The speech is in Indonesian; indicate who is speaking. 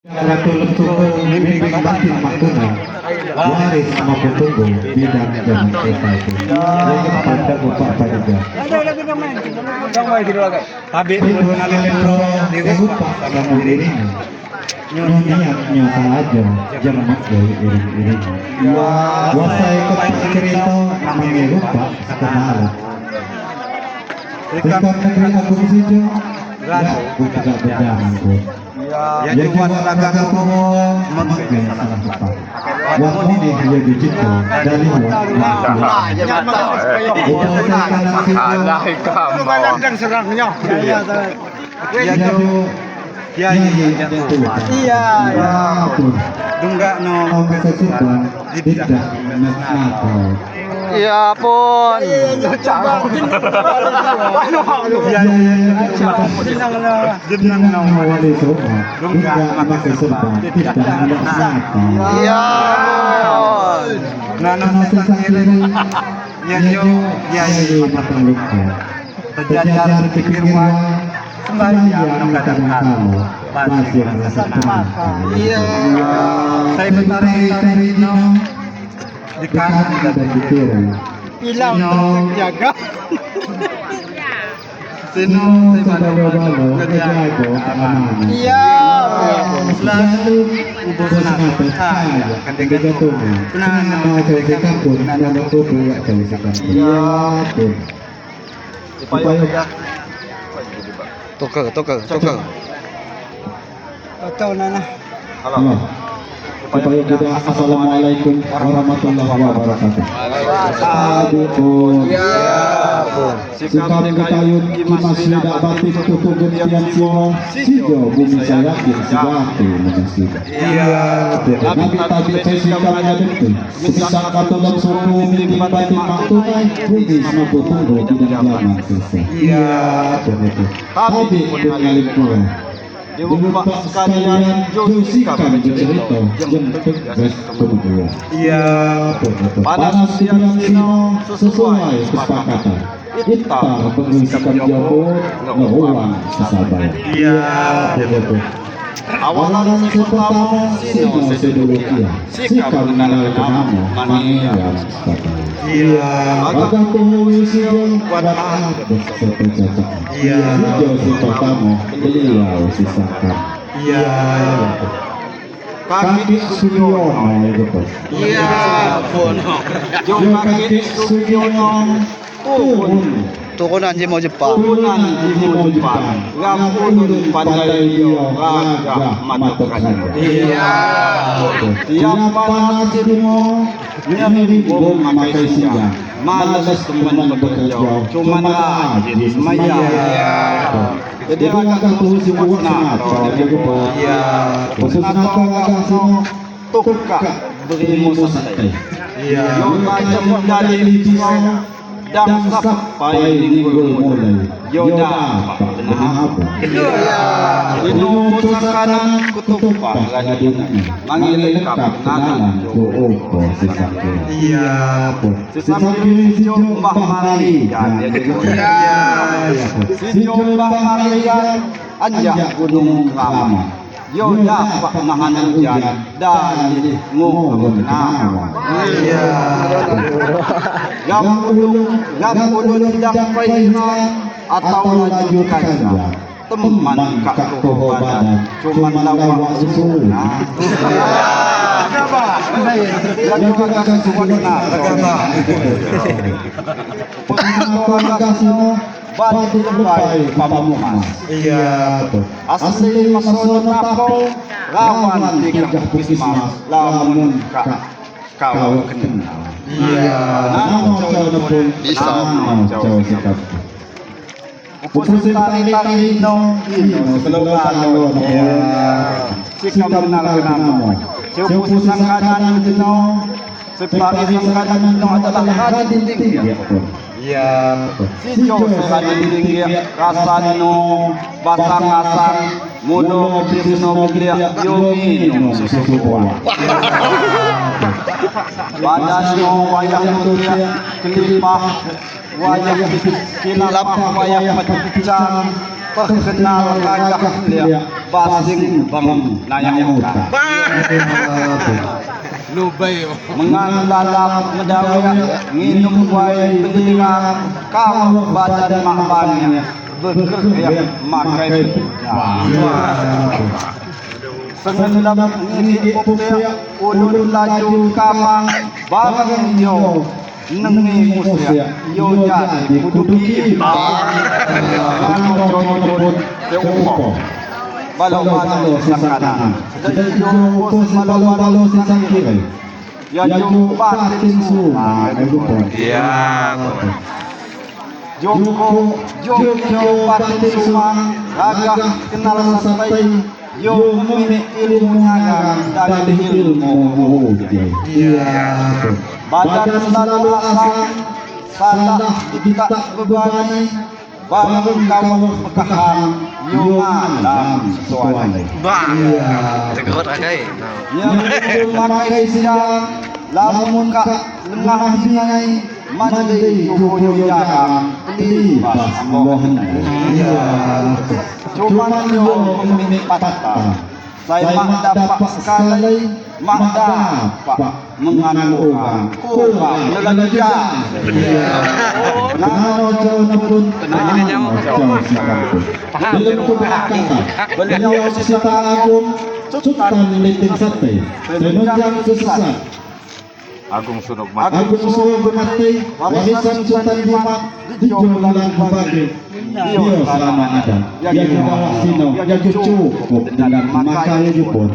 Speaker 1: Ratu bimbing batin maktuna waris sama petunggu bidang zaman kita itu yang pada bapak pada
Speaker 2: Habis dulu nalin pro di
Speaker 1: lupa sama dirinya niatnya saja jangan dari iring-iring wasai cerita namanya lupa sekenal dekat negeri agung sijo bukan berjalan pun
Speaker 2: ya cuma dagang semua
Speaker 1: memakai salah tepat. Waktu ini dia digital dari
Speaker 3: Iya pun. Iya.
Speaker 1: Terjajar pikirwan sembahyang kadang kamu masih merasa
Speaker 3: Iya.
Speaker 1: Saya bertarik di kanan dan di kiri.
Speaker 3: Hilang jaga.
Speaker 1: Sino balo jago aman.
Speaker 3: Iya.
Speaker 1: Selalu ubos nato kaya ketika tuh. Mau ke kampung dan tuh buat kali kampung. Iya tuh. Upaya
Speaker 3: Tukar. Tahu nana.
Speaker 1: Halo. Upaya kita assalamualaikum warahmatullahi wabarakatuh. Sikap ketayun kimas lidak batik tutup gentian simo sijo bumi saya kiri segati menasiba. Nabi tadi sikapnya betul. Misal katolak suku bimbing batin maktunai bumi semua tunggu tidak zaman selesai. Betul. Tapi dengan kurang. Jumpa sekalian josikan cerita yang tegas kedua. Panas siang sino sesuai kesepakatan. Kita mengisikan jauh ngeulang sesabar. Betul. Awalan pertama sino sedulukia. Sikap mengenal kamu mangiran sepatah. Agang penghuni siang pada bersepencacak. Sejauh si pertama beliau sisakan. Kaki Sugiono itu pun. Kaki Sugiono
Speaker 3: Turunan je mau Jepang.
Speaker 1: Rampun pandai dia raga matakan. Tiap panas demo nyari bom makai siang. Malas teman bekerja, cuma rajin semaya. Jadi agak terus buat nato, khusus nato agak semua tukar beri musai. Yang macam dari semua dan sampai minggu mulai Yoda apa? Ini muncul kanan kutupan radionya manggil lengkap kenalan Joko sisaki. Sisaki si Mbah Marigan. Si Mbah Marigan anjak gunung Rama. Yoda pak mahanan jan dan ngomong nama. Yang ulun sampai atau lanjutkan teman kak kobadan cuman lawak susu. Yang akan suwana agama. Bantu lepai pamumas. Asli masono tako lawan tiga puskesmas lamun kau kenal. Namo coba pun coba sikap. Pupusin tari no keluar sikap kenal kenamo. Pupusan kanan no separi kanan no adalah hati tinggi. Si Joko sani dinggi rasano basang-asang mudo bisno bidya yogi no susu bola. Badasno wayang mulia kelipah wayang kilapah wayang pecang
Speaker 4: perkenal gagah lia basing bang nayauka mengan lalap medawaya nginum wai pendidikan kau badan makbannya bekerja makai sengendam ngini upaya ulun laju kamang bareng yo nengi musia yo jadi kuduki balo-balo sakana dan yo pos balo-balo sang kiri ya yo batin semua
Speaker 2: Iya.
Speaker 4: Joko batin semua agak kenal sampai yo memiliki ilmunya dari ilmu badan selalu asal salah tidak bebani bareng kawan pekahan yo malam sesuai
Speaker 2: Tegur agai.
Speaker 4: yang memakai siang lamun kak lengah singai mandai yo jarang pelibas ambohan cuman yo memiliki patah saya mak dapat sekali mak dapat menganukan kurang lelajar
Speaker 1: Nano jauh pun beliau sita agung sultan liting sate penunjang sesat
Speaker 4: Agung Sunog Mati
Speaker 1: agung suruh mati warisan sultan jimat dijualan bagi dia selama ada yang dibawa sino yang cukup dengan makanya jupun